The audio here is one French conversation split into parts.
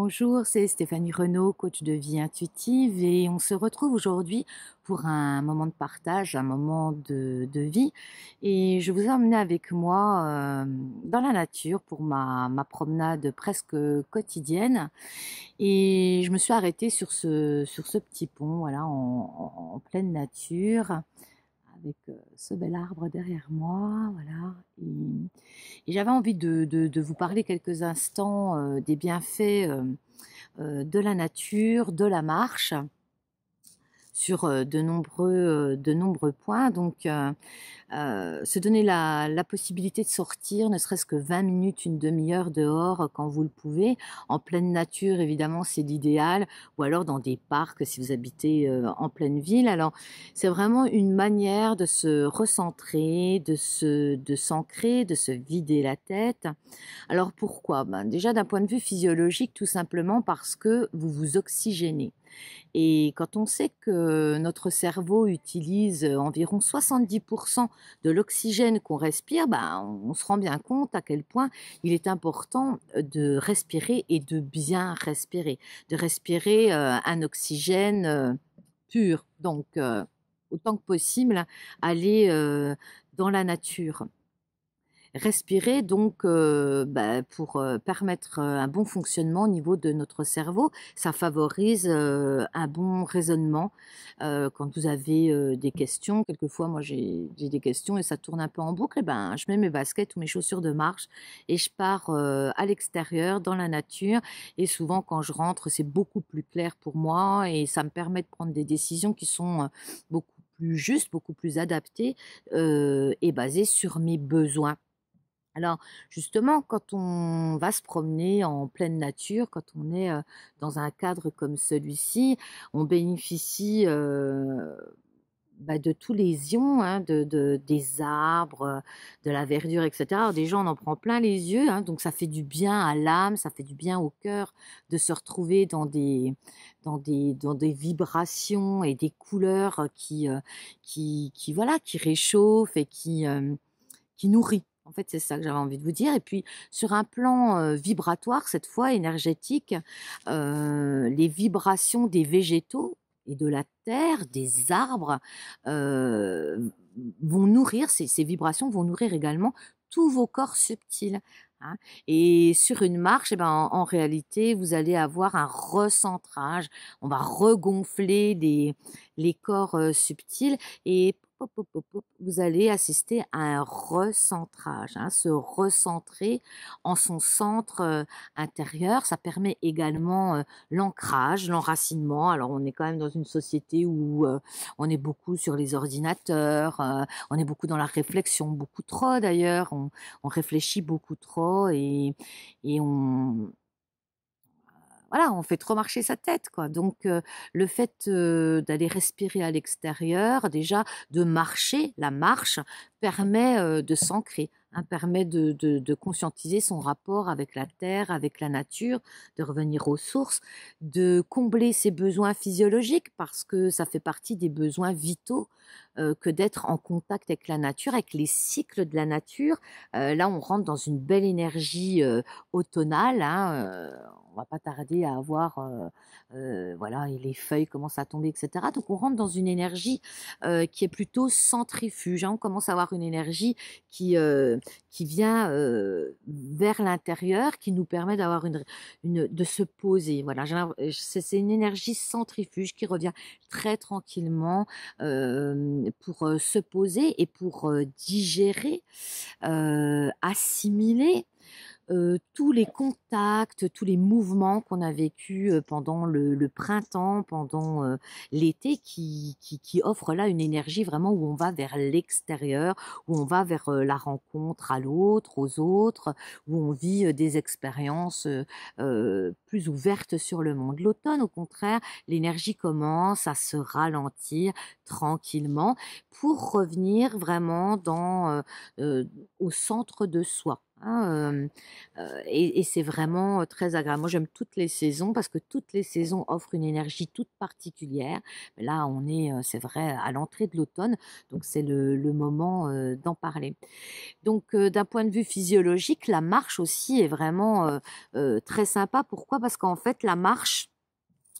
Bonjour, c'est Stéphanie Renaud, coach de vie intuitive, et on se retrouve aujourd'hui pour un moment de partage, un moment de vie. Et je vous ai emmené avec moi dans la nature pour ma promenade presque quotidienne. Et je me suis arrêtée sur ce petit pont, voilà, en pleine nature, avec ce bel arbre derrière moi, voilà. Et j'avais envie de vous parler quelques instants des bienfaits de la nature, de la marche, sur de nombreux points. Donc, se donner la possibilité de sortir, ne serait-ce que 20 minutes, une demi-heure dehors quand vous le pouvez. En pleine nature, évidemment, c'est l'idéal. Ou alors dans des parcs, si vous habitez en pleine ville. Alors, c'est vraiment une manière de se recentrer, de s'ancrer, de se vider la tête. Alors, pourquoi? Déjà, d'un point de vue physiologique, tout simplement parce que vous vous oxygénez. Et quand on sait que notre cerveau utilise environ 70% de l'oxygène qu'on respire, on se rend bien compte à quel point il est important de respirer et de bien respirer. De respirer un oxygène pur. Donc, autant que possible, aller dans la nature. Respirer donc pour permettre un bon fonctionnement au niveau de notre cerveau. Ça favorise un bon raisonnement. Quand vous avez des questions, quelquefois moi j'ai des questions et ça tourne un peu en boucle, et je mets mes baskets ou mes chaussures de marche et je pars à l'extérieur, dans la nature. Et souvent quand je rentre, c'est beaucoup plus clair pour moi et ça me permet de prendre des décisions qui sont beaucoup plus justes, beaucoup plus adaptées et basées sur mes besoins. Alors, justement, quand on va se promener en pleine nature, quand on est dans un cadre comme celui-ci, on bénéficie de tous les ions, hein, des arbres, de la verdure, etc. Alors, déjà, on en prend plein les yeux, hein, donc ça fait du bien à l'âme, ça fait du bien au cœur de se retrouver dans des vibrations et des couleurs voilà, qui réchauffent et qui nourrit. En fait, c'est ça que j'avais envie de vous dire. Et puis, sur un plan vibratoire, cette fois énergétique, les vibrations des végétaux et de la terre, des arbres, euh, vont nourrir, ces vibrations vont nourrir également tous vos corps subtils. Hein. Et sur une marche, en réalité, vous allez avoir un recentrage. On va regonfler les corps subtils et vous allez assister à un recentrage, hein, se recentrer en son centre intérieur. Ça permet également l'ancrage, l'enracinement. Alors, on est quand même dans une société où on est beaucoup sur les ordinateurs, on est beaucoup dans la réflexion, beaucoup trop d'ailleurs. On réfléchit beaucoup trop et voilà, on fait trop marcher sa tête, quoi. Donc, le fait d'aller respirer à l'extérieur, déjà, de marcher, la marche, permet de s'ancrer, hein, permet de conscientiser son rapport avec la terre, avec la nature, de revenir aux sources, de combler ses besoins physiologiques, parce que ça fait partie des besoins vitaux que d'être en contact avec la nature, avec les cycles de la nature. Là, on rentre dans une belle énergie automnale, hein, on va pas tarder à avoir, voilà, et les feuilles commencent à tomber, etc. Donc, on rentre dans une énergie qui est plutôt centrifuge. Hein. On commence à avoir une énergie qui vient vers l'intérieur, qui nous permet d'avoir de se poser. Voilà, c'est une énergie centrifuge qui revient très tranquillement pour se poser et pour digérer, assimiler tous les contacts, tous les mouvements qu'on a vécus pendant le printemps, pendant l'été, qui offrent là une énergie vraiment où on va vers l'extérieur, où on va vers la rencontre à l'autre, aux autres, où on vit des expériences plus ouvertes sur le monde. L'automne, au contraire, l'énergie commence à se ralentir tranquillement pour revenir vraiment au centre de soi. hein, et c'est vraiment très agréable. Moi, j'aime toutes les saisons parce que toutes les saisons offrent une énergie toute particulière. Mais là, on est, c'est vrai, à l'entrée de l'automne, donc c'est le moment d'en parler. Donc, d'un point de vue physiologique, la marche aussi est vraiment très sympa. Pourquoi? Parce qu'en fait, la marche,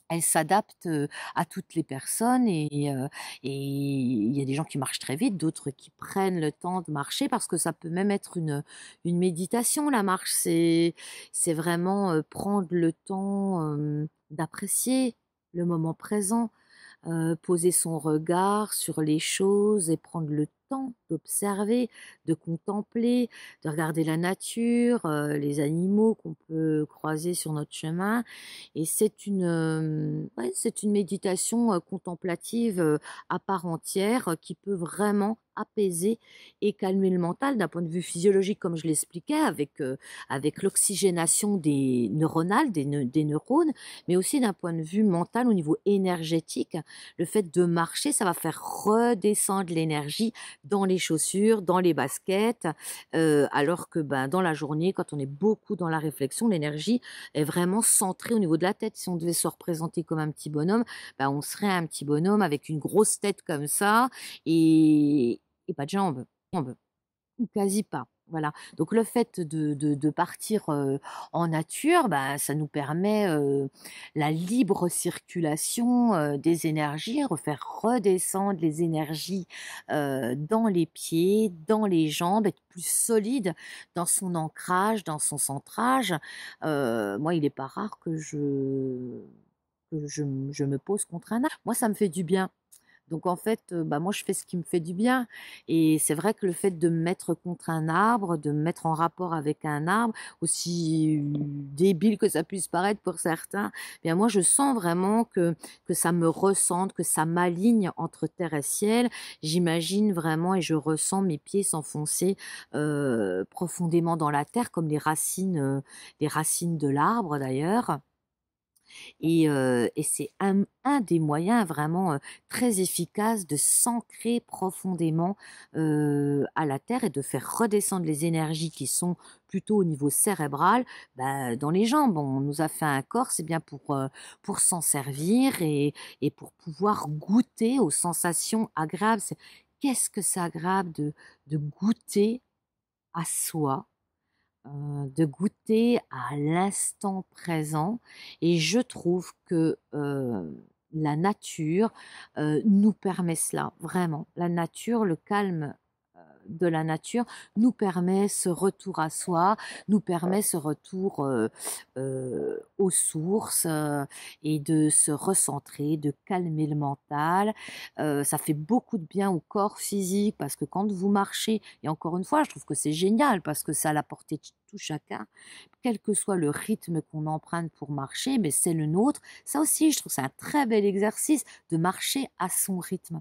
elle s'adapte à toutes les personnes et il y a des gens qui marchent très vite, d'autres qui prennent le temps de marcher parce que ça peut même être une méditation, la marche. C'est vraiment prendre le temps d'apprécier le moment présent, poser son regard sur les choses et prendre le temps d'observer, de contempler, de regarder la nature, les animaux qu'on peut croiser sur notre chemin. Et ouais, c'est une méditation contemplative à part entière qui peut vraiment apaiser et calmer le mental d'un point de vue physiologique, comme je l'expliquais, avec l'oxygénation des neuronales, des neurones, mais aussi d'un point de vue mental au niveau énergétique. Le fait de marcher, ça va faire redescendre l'énergie dans les chaussures, dans les baskets, alors que ben, dans la journée, quand on est beaucoup dans la réflexion, l'énergie est vraiment centrée au niveau de la tête. Si on devait se représenter comme un petit bonhomme, ben, on serait un petit bonhomme avec une grosse tête comme ça et pas de jambes ou quasi pas. Voilà. Donc le fait de partir en nature, bah, ça nous permet la libre circulation des énergies, refaire redescendre les énergies dans les pieds, dans les jambes, être plus solide dans son ancrage, dans son centrage. Moi, il n'est pas rare que je me pose contre un arbre. Moi, ça me fait du bien. Donc en fait, bah, moi je fais ce qui me fait du bien et c'est vrai que le fait de me mettre contre un arbre, de me mettre en rapport avec un arbre, aussi débile que ça puisse paraître pour certains, eh bien moi je sens vraiment que ça me ressente, que ça m'aligne entre terre et ciel. J'imagine vraiment et je ressens mes pieds s'enfoncer profondément dans la terre comme les racines de l'arbre d'ailleurs. Et c'est un des moyens vraiment très efficaces de s'ancrer profondément à la terre et de faire redescendre les énergies qui sont plutôt au niveau cérébral bah, dans les jambes. On nous a fait un corps, c'est bien pour s'en servir et pour pouvoir goûter aux sensations agréables. Qu'est-ce que c'est agréable de goûter à soi, de goûter à l'instant présent. Et je trouve que la nature nous permet cela, vraiment. La nature, le calme de la nature nous permet ce retour à soi, nous permet ce retour aux sources et de se recentrer, de calmer le mental. Ça fait beaucoup de bien au corps physique parce que quand vous marchez, et encore une fois, je trouve que c'est génial parce que c'est à la portée de tout chacun, quel que soit le rythme qu'on emprunte pour marcher, mais c'est le nôtre. Ça aussi, je trouve que c'est un très bel exercice de marcher à son rythme.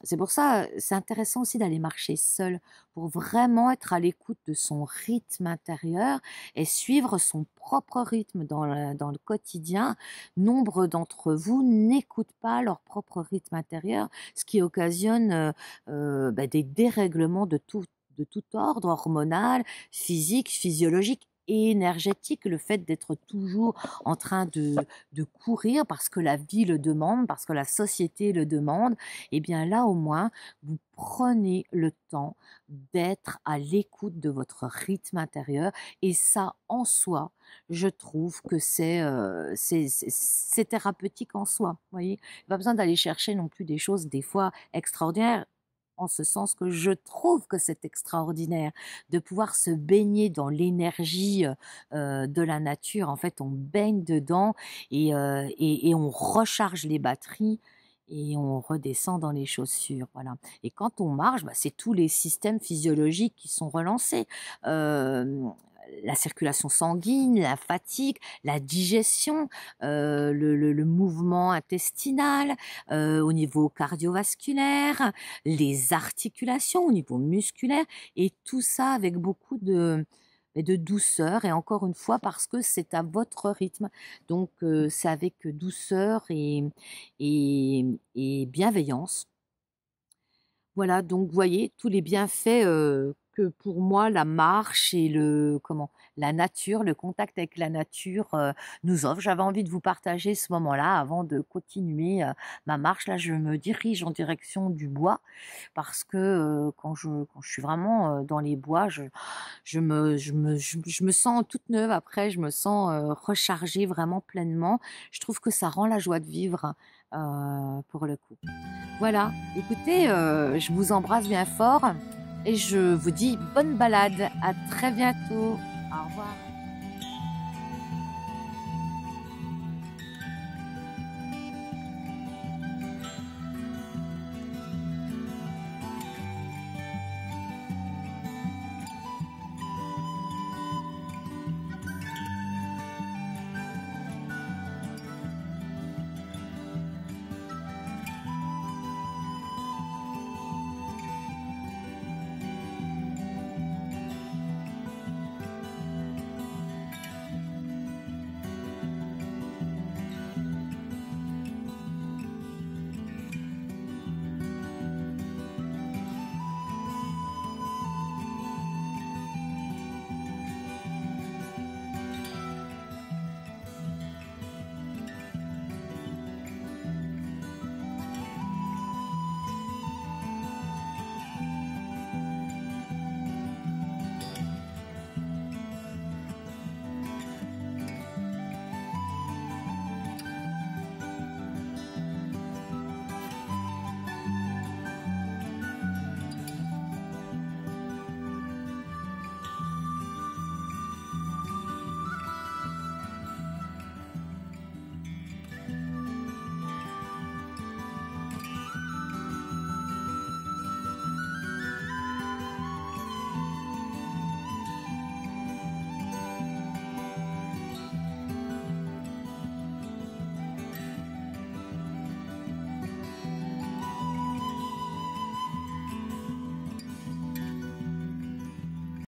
C'est pour ça, c'est intéressant aussi d'aller marcher seul pour vraiment être à l'écoute de son rythme intérieur et suivre son propre rythme dans le quotidien. Nombre d'entre vous n'écoutent pas leur propre rythme intérieur, ce qui occasionne bah, des dérèglements de tout ordre, hormonal, physique, physiologique et énergétique, le fait d'être toujours en train de courir parce que la vie le demande, parce que la société le demande, eh bien là au moins, vous prenez le temps d'être à l'écoute de votre rythme intérieur et ça en soi, je trouve que c'est thérapeutique en soi. Vous voyez, pas besoin d'aller chercher non plus des choses des fois extraordinaires. En ce sens que je trouve que c'est extraordinaire de pouvoir se baigner dans l'énergie de la nature. En fait, on baigne dedans et on recharge les batteries et on redescend dans les chaussures. Voilà. Et quand on marche, bah, c'est tous les systèmes physiologiques qui sont relancés. Euh, la circulation sanguine, la fatigue, la digestion, le mouvement intestinal, au niveau cardiovasculaire, les articulations au niveau musculaire, et tout ça avec beaucoup de douceur, et encore une fois parce que c'est à votre rythme. Donc c'est avec douceur et bienveillance. Voilà, donc vous voyez tous les bienfaits que pour moi, la marche et la nature, le contact avec la nature nous offre. J'avais envie de vous partager ce moment-là avant de continuer ma marche. Là, je me dirige en direction du bois parce que quand je suis vraiment dans les bois, je me sens toute neuve après, je me sens rechargée vraiment pleinement. Je trouve que ça rend la joie de vivre pour le coup. Voilà, écoutez, je vous embrasse bien fort et je vous dis bonne balade. À très bientôt. Au revoir.